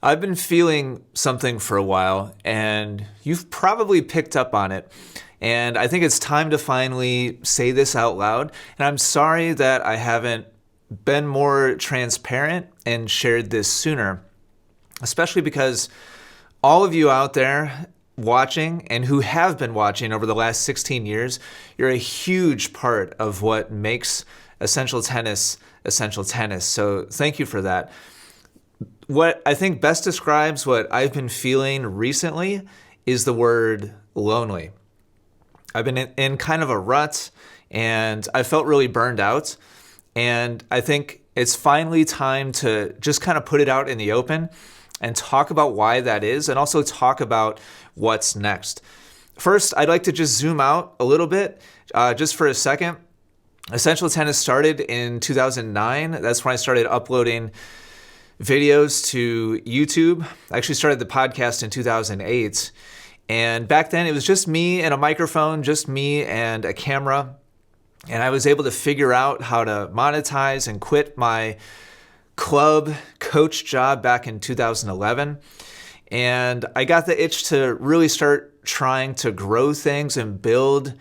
I've been feeling something for a while, and you've probably picked up on it. And I think it's time to finally say this out loud. And I'm sorry that I haven't been more transparent and shared this sooner, especially because all of you out there watching and who have been watching over the last 16 years, you're a huge part of what makes Essential Tennis Essential Tennis. So thank you for that. What I think best describes what I've been feeling recently is the word lonely. I've been in kind of a rut, and I felt really burned out. And I think it's finally time to just kind of put it out in the open and talk about why that is, and also talk about what's next. First, I'd like to just zoom out a little bit, just for a second. Essential Tennis started in 2009. That's when I started uploading videos to YouTube. I actually started the podcast in 2008. And back then it was just me and a microphone, just me and a camera. And I was able to figure out how to monetize and quit my club coach job back in 2011. And I got the itch to really start trying to grow things and build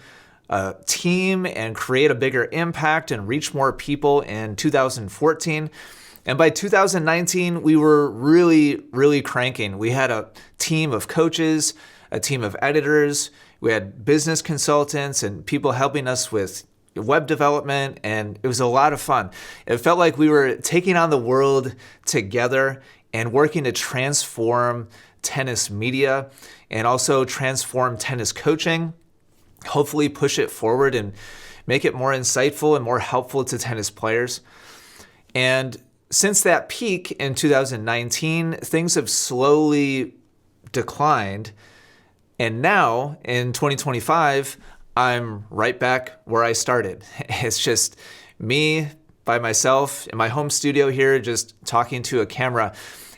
a team and create a bigger impact and reach more people in 2014. And by 2019, we were really cranking. We had a team of coaches, a team of editors, we had business consultants and people helping us with web development, and it was a lot of fun. It felt like we were taking on the world together and working to transform tennis media and also transform tennis coaching, hopefully push it forward and make it more insightful and more helpful to tennis players. And since that peak in 2019, things have slowly declined. And now in 2025, I'm right back where I started. It's just me by myself in my home studio here, just talking to a camera.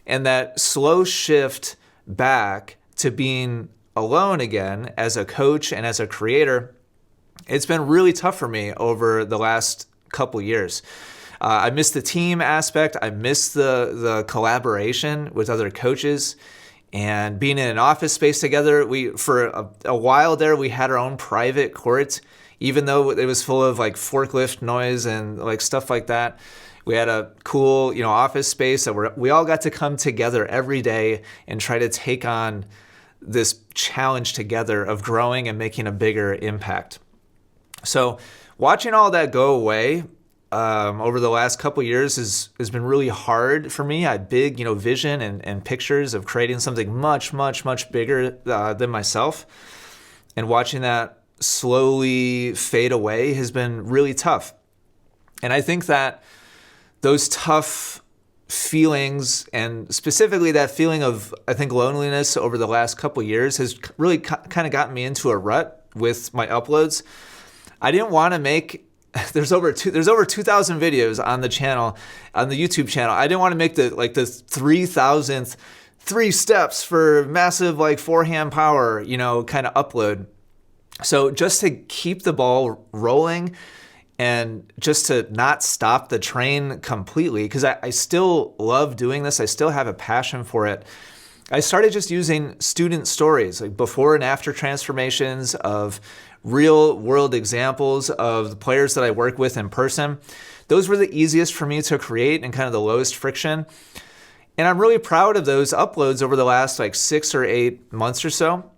And that slow shift back to being alone again as a coach and as a creator, it's been really tough for me over the last couple years. I miss the team aspect. I miss the collaboration with other coaches and being in an office space together. For a while there, we had our own private court, even though it was full of like forklift noise and like stuff like that. We had a cool, office space that we all got to come together every day and try to take on this challenge together of growing and making a bigger impact. So watching all that go away over the last couple years has been really hard for me. I had big, vision and pictures of creating something much bigger than myself. And watching that slowly fade away has been really tough. And I think that those tough feelings, and specifically that feeling of, I think, loneliness over the last couple years has really kind of gotten me into a rut with my uploads. I didn't want to make there's over 2,000 videos on the channel, on the YouTube channel. I didn't want to make the 3,000th 3 steps for massive forehand power, kind of upload. So just to keep the ball rolling and just to not stop the train completely, because I still love doing this. I still have a passion for it. I started just using student stories, like before and after transformations of real world examples of the players that I work with in person. Those were the easiest for me to create and kind of the lowest friction. And I'm really proud of those uploads over the last 6 or 8 months or so.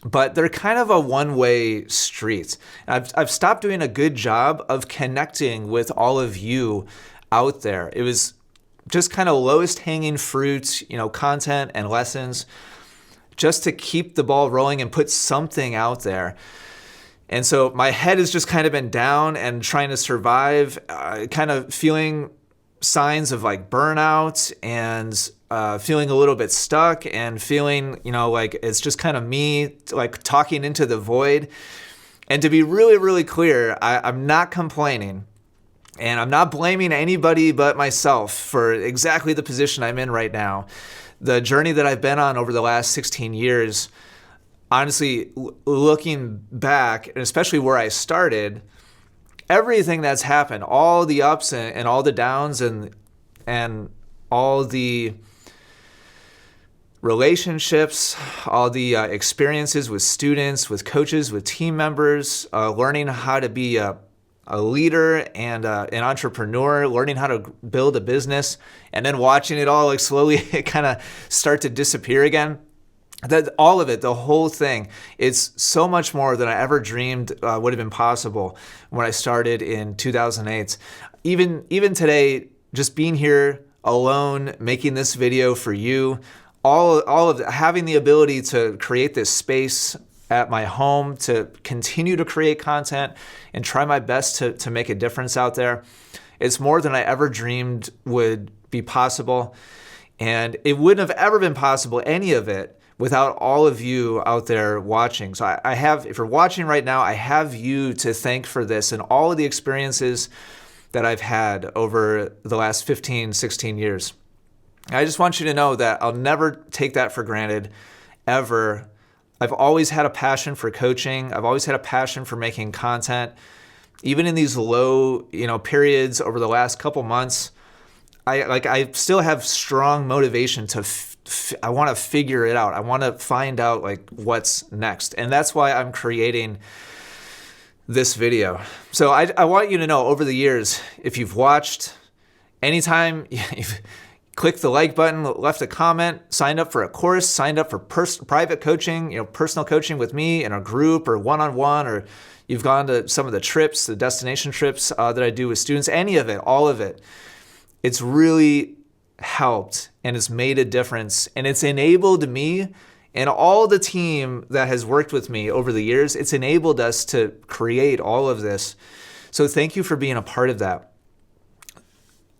But they're kind of a one-way street. I've stopped doing a good job of connecting with all of you out there. It was just kind of lowest hanging fruit, content and lessons, just to keep the ball rolling and put something out there. And so my head has just kind of been down and trying to survive, kind of feeling signs of burnout and feeling a little bit stuck and feeling, like it's just kind of me talking into the void. And to be really clear, I'm not complaining. And I'm not blaming anybody but myself for exactly the position I'm in right now. The journey that I've been on over the last 16 years, honestly, looking back, and especially where I started, everything that's happened, all the ups and all the downs and all the relationships, all the experiences with students, with coaches, with team members, learning how to be a leader and an entrepreneur, learning how to build a business, and then watching it all like slowly kind of start to disappear again. All of it, the whole thing, it's so much more than I ever dreamed would have been possible when I started in 2008. Even today, just being here alone, making this video for you, all of having the ability to create this space at my home, to continue to create content and try my best to make a difference out there. It's more than I ever dreamed would be possible. And it wouldn't have ever been possible, any of it, without all of you out there watching. So I have, if you're watching right now, I have you to thank for this and all of the experiences that I've had over the last 15, 16 years. I just want you to know that I'll never take that for granted, ever. I've always had a passion for coaching. I've always had a passion for making content. Even in these low, periods over the last couple months, I still have strong motivation to I want to figure it out. I want to find out like what's next. And that's why I'm creating this video. So I want you to know, over the years, if you've watched, anytime you've clicked the like button, left a comment, signed up for a course, signed up for private coaching, personal coaching with me in a group or one-on-one, or you've gone to some of the trips, the destination trips that I do with students, any of it, all of it, it's really helped and it's made a difference, and it's enabled me and all the team that has worked with me over the years. It's enabled us to create all of this. So thank you for being a part of that.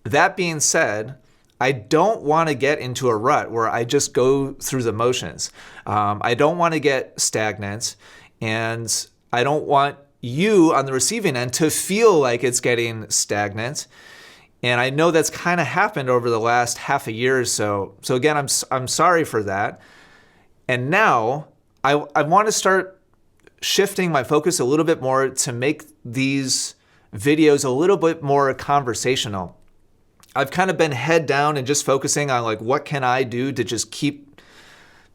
That being said, I don't want to get into a rut where I just go through the motions. I don't want to get stagnant, and I don't want you on the receiving end to feel like it's getting stagnant. And I know that's kind of happened over the last half a year or so. So again, I'm sorry for that. And now I want to start shifting my focus a little bit more to make these videos a little bit more conversational. I've kind of been head down and just focusing on like, what can I do to just keep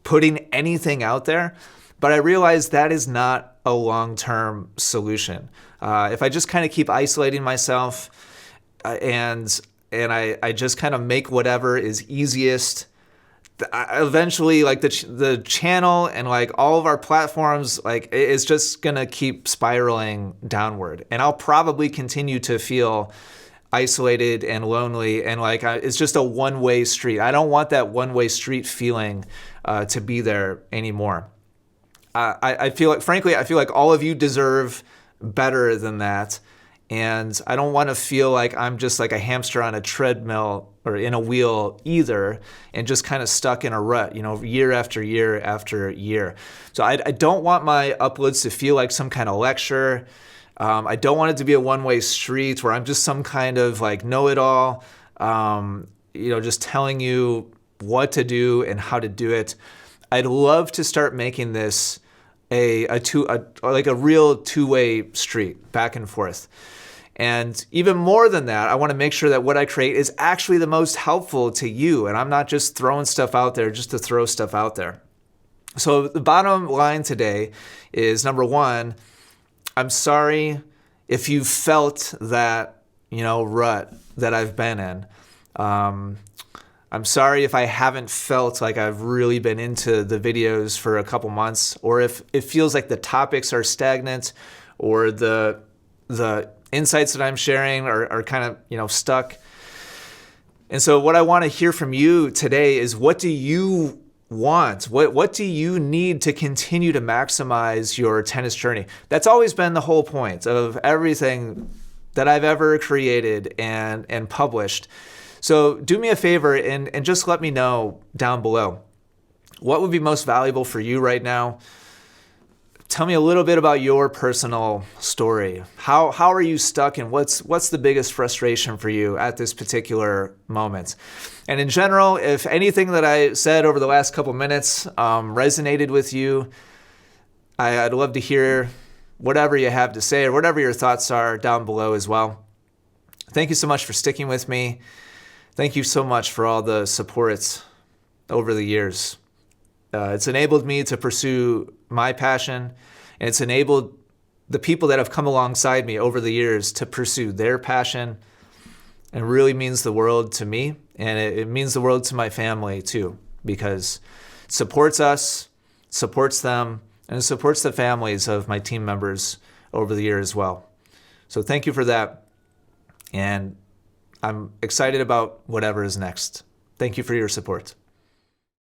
putting anything out there? But I realize that is not a long-term solution. If I just kind of keep isolating myself and I just kind of make whatever is easiest, eventually like the channel and like all of our platforms, like it's just gonna keep spiraling downward. And I'll probably continue to feel isolated and lonely, and like it's just a one-way street. I don't want that one-way street feeling to be there anymore. I feel like, frankly, I feel like all of you deserve better than that. And I don't want to feel like I'm just like a hamster on a treadmill or in a wheel either, and just kind of stuck in a rut, year after year after year. So I don't want my uploads to feel like some kind of lecture. I don't want it to be a one-way street where I'm just some kind of like know-it-all, just telling you what to do and how to do it. I'd love to start making this a real two-way street, back and forth. And even more than that, I want to make sure that what I create is actually the most helpful to you, and I'm not just throwing stuff out there just to throw stuff out there. So the bottom line today is, number one, I'm sorry if you felt that, rut that I've been in. I'm sorry if I haven't felt like I've really been into the videos for a couple months, or if it feels like the topics are stagnant, or the insights that I'm sharing are kind of, stuck. And so what I want to hear from you today is, what do you want? What do you need to continue to maximize your tennis journey? That's always been the whole point of everything that I've ever created and published. So do me a favor and just let me know down below. What would be most valuable for you right now? Tell me a little bit about your personal story. How are you stuck, and what's the biggest frustration for you at this particular moment? And in general, if anything that I said over the last couple minutes resonated with you, I'd love to hear whatever you have to say or whatever your thoughts are down below as well. Thank you so much for sticking with me. Thank you so much for all the support over the years. It's enabled me to pursue my passion, and it's enabled the people that have come alongside me over the years to pursue their passion. And it really means the world to me, and it means the world to my family too, because it supports us, supports them, and it supports the families of my team members over the year as well. So thank you for that. And I'm excited about whatever is next. Thank you for your support.